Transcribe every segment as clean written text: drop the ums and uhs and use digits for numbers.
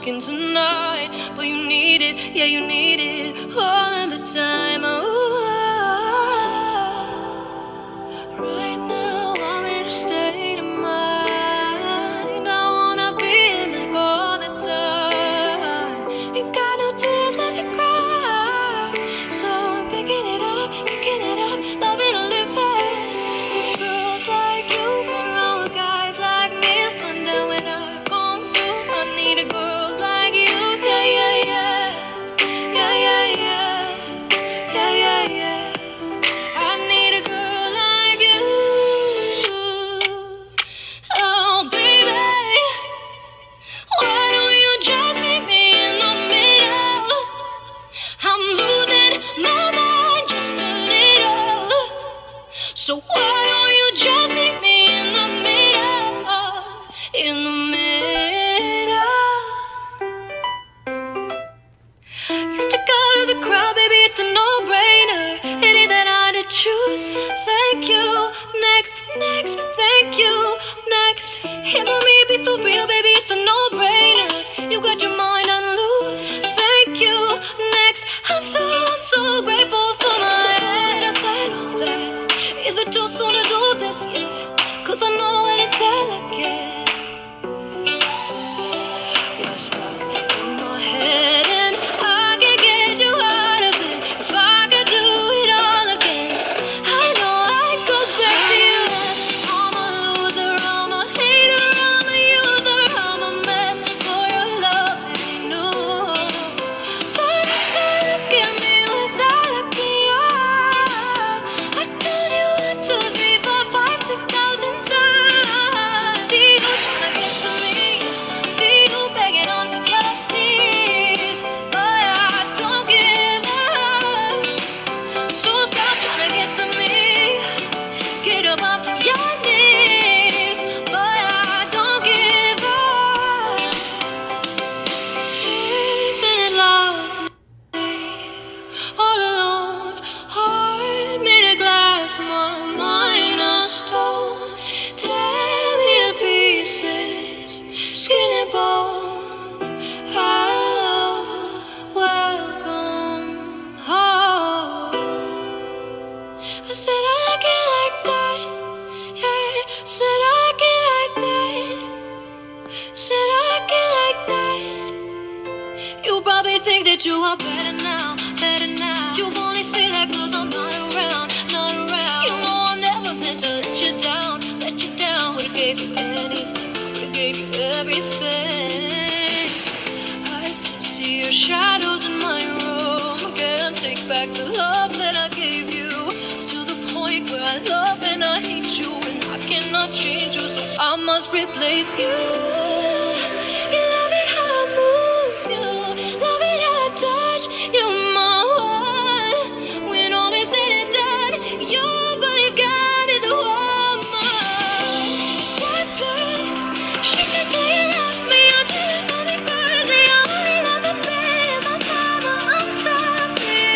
talking tonight, but you need it, yeah, you need it all of the time. Right now I'm in a state of mind. I wanna be like all the time. Ain't got no tears left to cry, so I'm picking it up, loving to live it. These girls like you run around with guys like me. Sundown when I come through, I need a girl like you. Yeah, yeah, yeah, yeah, yeah, yeah, yeah, yeah, yeah. I need a girl like you. Oh, baby, why don't you just meet me in the middle? I'm losing my mind just a little. So why don't you just meet me in the middle? In the middle. You stick out of the crowd, baby, it's a no-brainer. It ain't that hard to choose. Thank you. Next, next, thank you. Next, hit on me, be for real, baby, it's a no-brainer. You got your mind on loose. Thank you. Next, I'm so grateful for my head. I said all that. Is it too soon to do this yet? 'Cause I know that it's delicate. You're stuck in my head and I can get you out of it if I could do it all again. I know I'd go back to you. I'm a loser, I'm a hater, I'm a user, I'm a mess for your love that ain't new. So you gotta give me without looking eyes. I told you 1, 2, 3, 4, 5, 6,000 times. See you trying to get to me, see you begging on your knees, but I don't give up. So stop trying to get to me, get up off your knees, but I don't give up. Isn't it lovely? All alone, heart made of glass, my mind of stone. Tear me to pieces, skin and bone. Hello, welcome home. I said I like it like that, yeah. Said I like it like that. Said I like it like that. You probably think that you are better now, better now. You only say that 'cause I'm not around, not around. You know I never meant to let you down, let you down. Would've gave you anything, would've gave you everything. I still see your shadows in my room. Can't take back the love that I gave you. It's to the point where I love and I hate you, and I cannot change you, so I must replace you. You love it how I move you, love it how I touch you, my one. When all is said and done, you believe God is a woman. What's good? She said, do you love me? I'll tell you nothing crazy. I only love the pain in my mama. I'm sorry.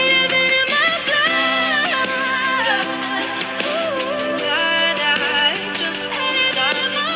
It isn't in my blood. Ooh, I just won't stop.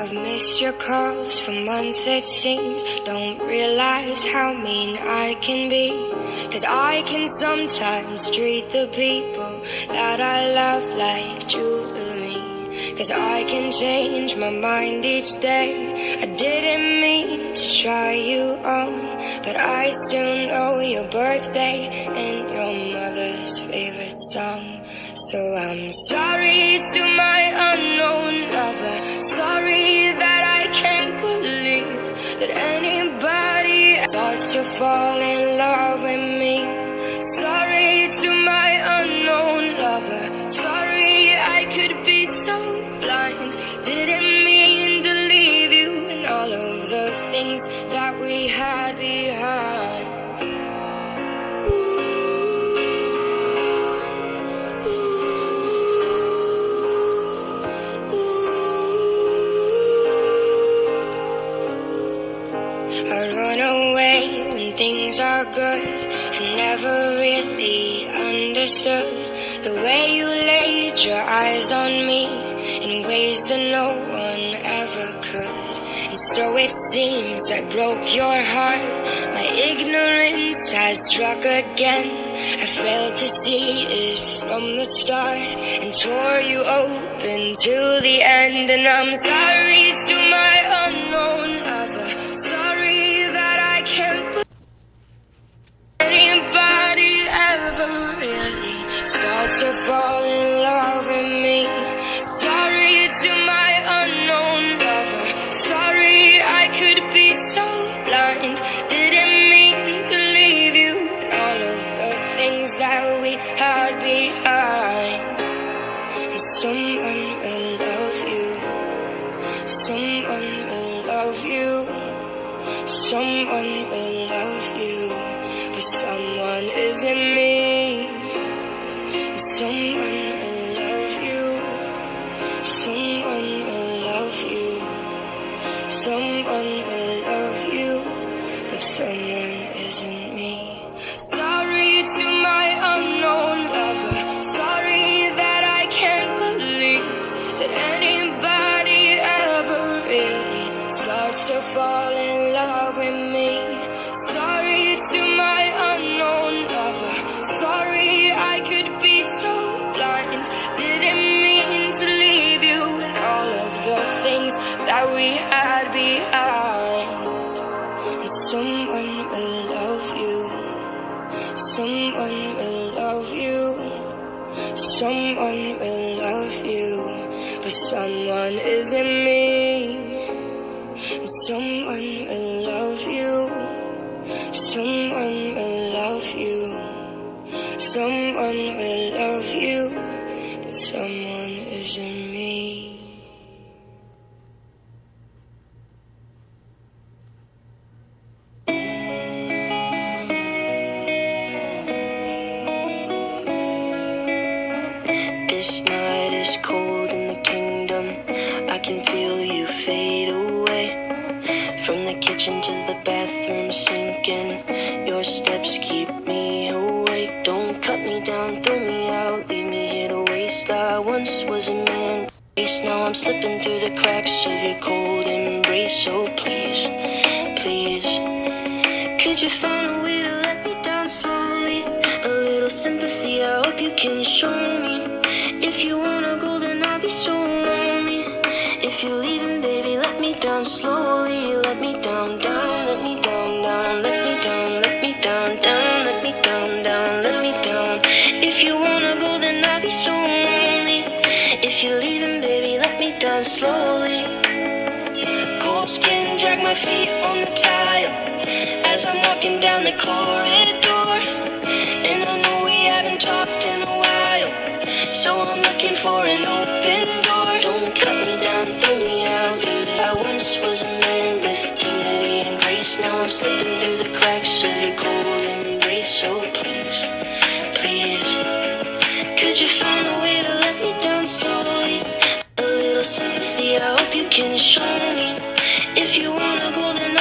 I've missed your calls for months it seems. Don't realize how mean I can be, 'cause I can sometimes treat the people that I love like jewelry. 'Cause I can change my mind each day. I didn't mean to try you on, but I still know your birthday and your mother's favorite song. So I'm sorry to my unknown lover. Sorry that I can't believe that anybody starts to fall in love with me. Sorry to my unknown lover. Sorry I could be so blind. Didn't mean to leave you and all of the things that we had behind. I run away when things are good. I never really understood the way you laid your eyes on me in ways that no one ever could. And so it seems I broke your heart. My ignorance has struck again. I failed to see it from the start and tore you open till the end. And I'm sorry to my unknown lover. Sorry that I can't believe anybody ever really starts to fall in love with me. Sorry to my unknown lover. Sorry I could be so blind. Didn't mean to leave you and all of the things that we had behind. And someone will love you. Someone will love you. Someone will love you, but someone isn't me. And someone will love you. Someone will love you. Someone will love you, but someone isn't me. Sorry to my unknown lover. Sorry that I can't believe that anybody ever really starts to fall in love with me. Sorry to my unknown lover. Sorry I could be so blind. Didn't mean to leave you and all of the things that we had behind. And someone will love you. Someone will love you. Someone will love you, but someone isn't me. And someone will love you. Someone will love you. Someone will love you, but someone isn't me. This night is cold in the kingdom. I can feel you fade away. From the kitchen to the bathroom sinking. Your steps keep me awake. Don't cut me down, throw me out, leave me here to waste. I once was a man, now I'm slipping through the cracks of your cold embrace. So please, please, could you find a way to let me down slowly? A little sympathy, I hope you can show me. If you wanna go, then I'll be so lonely. If you're leaving, baby, let me down slowly. Let me down, down, let me down, down, let me down, let me down, down, let me down, down, let me down. If you wanna go, then I'll be so lonely. If you're leaving, baby, let me down slowly. Cold skin, drag my feet on the tile as I'm walking down the corridor. And I know we haven't talked in a while, so I'm looking for an open door. Don't cut me down, throw me out, leave me. I once was a man with dignity and grace. Now I'm slipping through the cracks of your cold embrace. So please, please, could you find a way to let me down slowly? A little sympathy, I hope you can show me. If you wanna go, then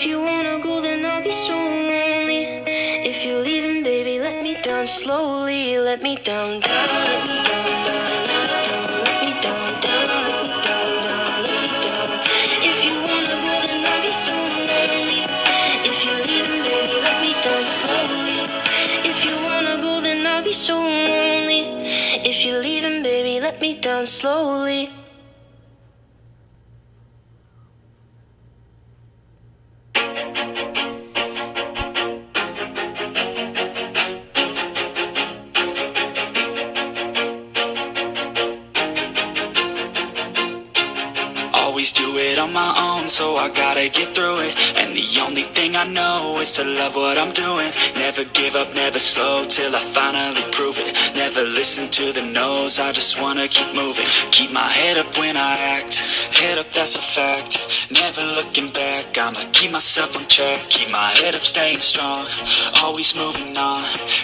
you wanna go, then I'll be so lonely. If you're leaving, baby, let me down slowly. Let me down, down, let me down, down, let me down, down, let me down, down, let me down. If you wanna go, then I'll be so lonely. If you're leaving, baby, let me down slowly. If you wanna go, then I'll be so lonely. If you're leaving, baby, let me down slowly. Always do it on my own, so I gotta get through it. And the only thing I know is to love what I'm doing. Never give up, never slow, till I finally prove it. Never listen to the no's, I just wanna keep moving. Keep my head up when I act, head up, that's a fact. Never looking back, I'ma keep myself on track. Keep my head up, staying strong, always moving on.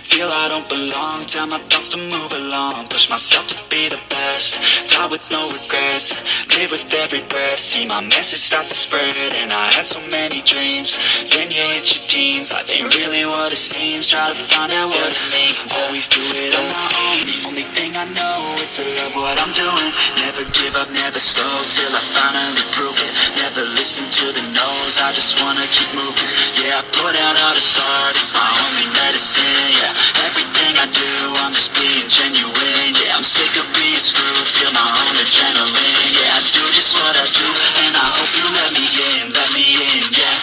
Feel I don't belong, tell my thoughts to move along. Push myself to be the best, die with no regrets. Live with every breath, see my message start to spread. And I had so many dreams, then you hit your teens. Life ain't really what it seems, try to find out what it means. Always do it on my own, the only thing I know is to love what I'm doing. Never give up, never slow, till I finally prove it. Never listen to the no's, I just wanna keep moving. Yeah, I put out all this art, it's my only medicine. Yeah, everything I do, I'm just being genuine. Yeah, I'm sick of being screwed, feel my own adrenaline. Yeah, I do just what I do, and I hope you let me in, yeah.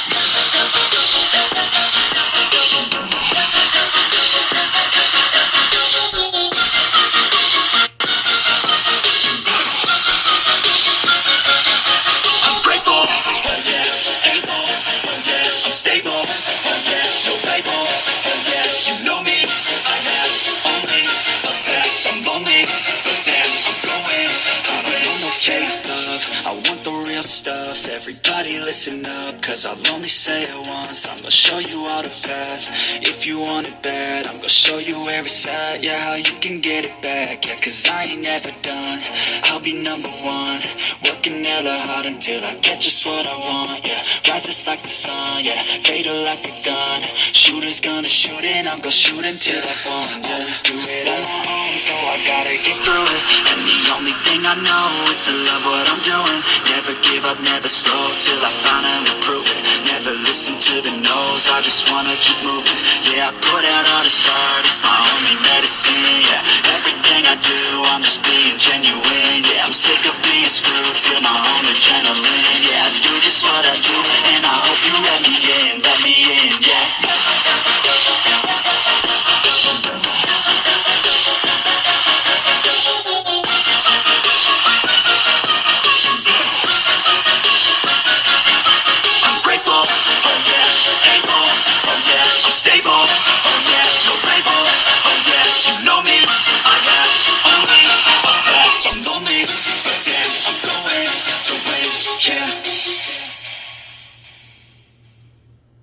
I'm grateful, oh yeah, able, oh yeah, I'm stable, oh yeah, no label, oh yeah, you know me, I have only a path, I'm lonely, but damn, I'm going to win. No fake love, I want the real stuff. Everybody listen up, cause I'll only say it once. I'm gonna show you all the path, if you want it bad. I'm gonna show you where it's at, yeah, how you can get it back. Yeah, cause I ain't never done, I'll be number one. Working hella hard until I get just what I want. Yeah, rises like the sun, yeah, fatal like a gun. Shooter's gonna shoot and I'm gonna shoot until I fall. Always do it on my own, so I gotta get through it. And the only thing I know is to love what I'm doing. Never give up, never slow, till I finally prove it. Never listen to the no's, I just wanna keep moving. Yeah, I put out all this art, it's my only medicine. Yeah, everything I do, I'm just being genuine. Yeah, I'm sick of being screwed, feel my own adrenaline. Yeah, I do just what I do,